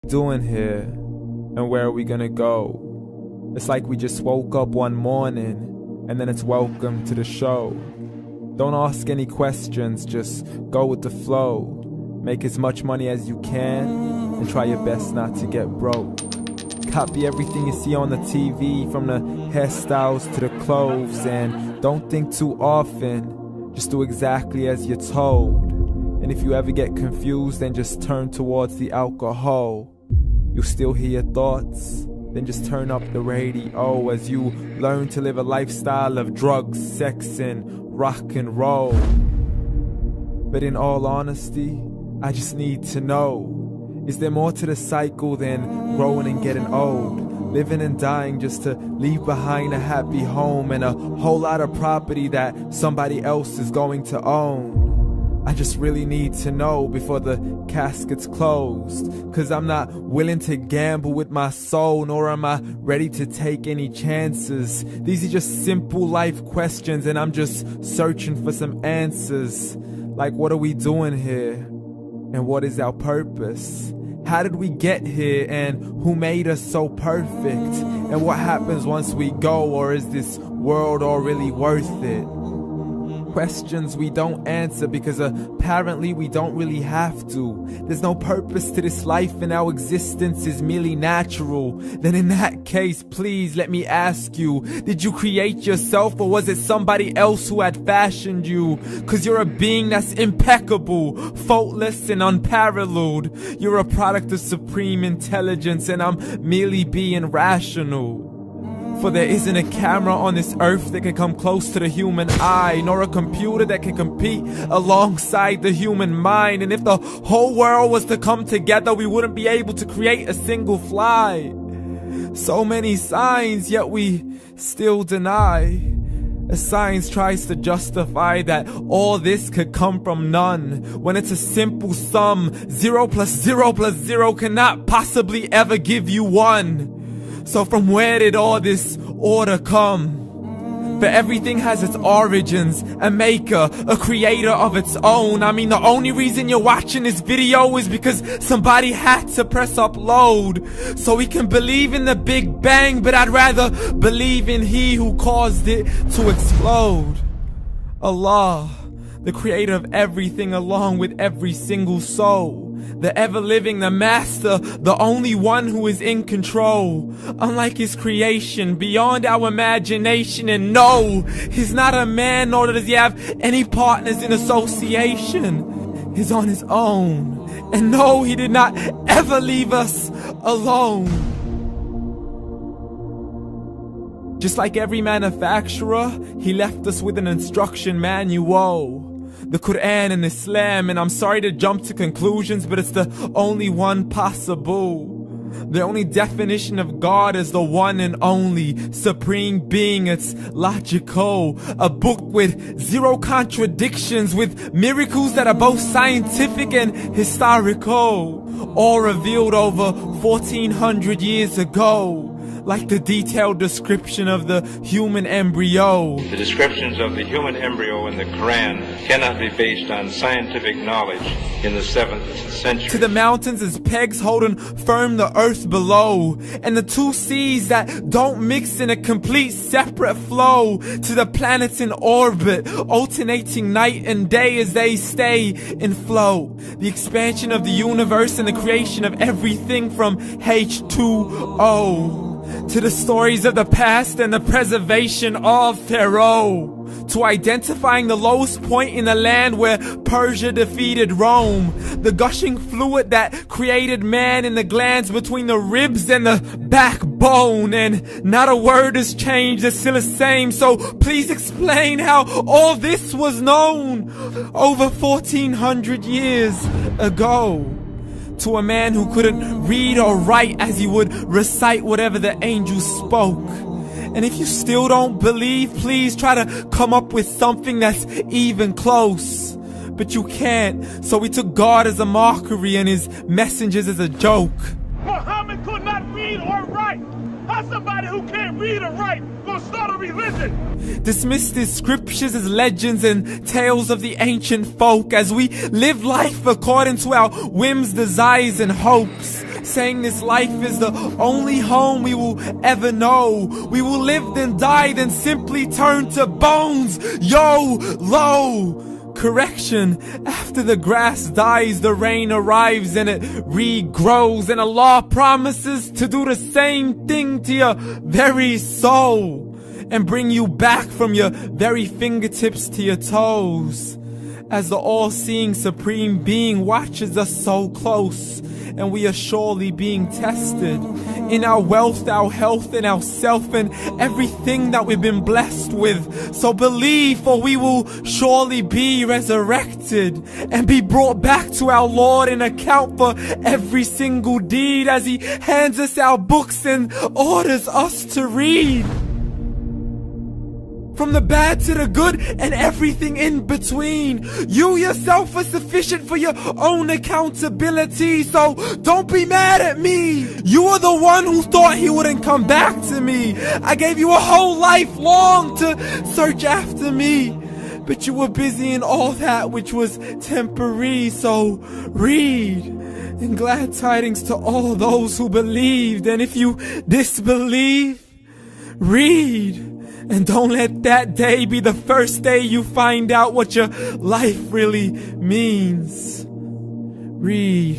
Doing here, and where are we gonna go? It's like we just woke up one morning and then it's welcome to the show. Don't ask any questions, just go with the flow. Make as much money as you can and try your best not to get broke. Copy everything you see on the TV, from the hairstyles to the clothes, and don't think too often, just do exactly as you're told. And if you ever get confused, then just turn towards the alcohol. You'll still hear your thoughts, then just turn up the radio as you learn to live a lifestyle of drugs, sex, and rock and roll. But in all honesty, I just need to know, is there more to the cycle than growing and getting old? Living and dying just to leave behind a happy home and a whole lot of property that somebody else is going to own. I just really need to know before the casket's closed, 'cause I'm not willing to gamble with my soul, nor am I ready to take any chances. These are just simple life questions and I'm just searching for some answers. Like, what are we doing here? And what is our purpose? How did we get here, and who made us so perfect? And what happens once we go, or is this world all really worth it? Questions we don't answer because apparently we don't really have to. There's no purpose to this life and our existence is merely natural. Then in that case, please let me ask you, did you create yourself, or was it somebody else who had fashioned you? 'Cause you're a being that's impeccable, faultless and unparalleled. You're a product of supreme intelligence and I'm merely being rational. For there isn't a camera on this earth that can come close to the human eye, nor a computer that can compete alongside the human mind. And if the whole world was to come together, we wouldn't be able to create a single fly. So many signs, yet we still deny. As science tries to justify that all this could come from none, when it's a simple sum. 0 plus 0 plus 0 cannot possibly ever give you 1. So from where did all this order come? For everything has its origins, a maker, a creator of its own. I mean, the only reason you're watching this video is because somebody had to press upload. So we can believe in the Big Bang, but I'd rather believe in He who caused it to explode. Allah, the creator of everything along with every single soul. The ever-living, the master, the only one who is in control. Unlike his creation, beyond our imagination. And no, he's not a man, nor does he have any partners in association. He's on his own. And no, he did not ever leave us alone. Just like every manufacturer, he left us with an instruction manual. The Quran and Islam, and I'm sorry to jump to conclusions, but it's the only one possible. The only definition of God is the one and only supreme being. It's logical, a book with 0 contradictions, with miracles that are both scientific and historical, all revealed over 1400 years ago. Like the detailed description of the human embryo. The descriptions of the human embryo in the Quran cannot be based on scientific knowledge in the 7th century. To the mountains as pegs holding firm the earth below, and the 2 seas that don't mix in a complete separate flow. To the planets in orbit, alternating night and day as they stay in flow. The expansion of the universe and the creation of everything from H2O. To the stories of the past and the preservation of Pharaoh. To identifying the lowest point in the land where Persia defeated Rome. The gushing fluid that created man in the glands between the ribs and the backbone. And not a word has changed, it's still the same. So please explain how all this was known over 1400 years ago. To a man who couldn't read or write as he would recite whatever the angels spoke. And if you still don't believe, please try to come up with something that's even close. But you can't, so we took God as a mockery and his messengers as a joke. Muhammad could not read or write. How somebody who can't read or write gonna start a religion? Dismissed his scriptures as legends and tales of the ancient folk as we live life according to our whims, desires, and hopes. saying this life is the only home we will ever know. We will live then die, then simply turn to bones. YOLO! Correction, after the grass dies, the rain arrives and it regrows, and Allah promises to do the same thing to your very soul and bring you back from your very fingertips to your toes, as the all-seeing supreme being watches us so close, and we are surely being tested in our wealth, our health, and our self, and everything that we've been blessed with. So believe, for we will surely be resurrected and be brought back to our Lord and account for every single deed, as He hands us our books and orders us to read. From the bad to the good and everything in between. You yourself are sufficient for your own accountability, so don't be mad at me. You are the one who thought He wouldn't come back to me. I gave you a whole life long to search after me, but you were busy in all that which was temporary. So read, and glad tidings to all those who believed. And if you disbelieve, read. And don't let that day be the first day you find out what your life really means. Read.